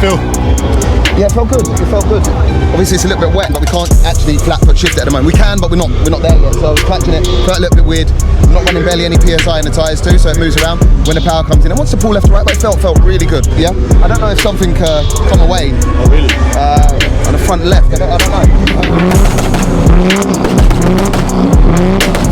feel? Yeah, it felt good. It felt good. Obviously, it's a little bit wet, but we can't actually flat foot shift it at the moment. We can, but we're not there yet. So clutching it felt a little bit weird. I'm not running barely any PSI in the tyres too, so it moves around when the power comes in. And once the pull left to right, but it felt really good. Yeah. I don't know if something come away. Oh really? On the front left. I don't know.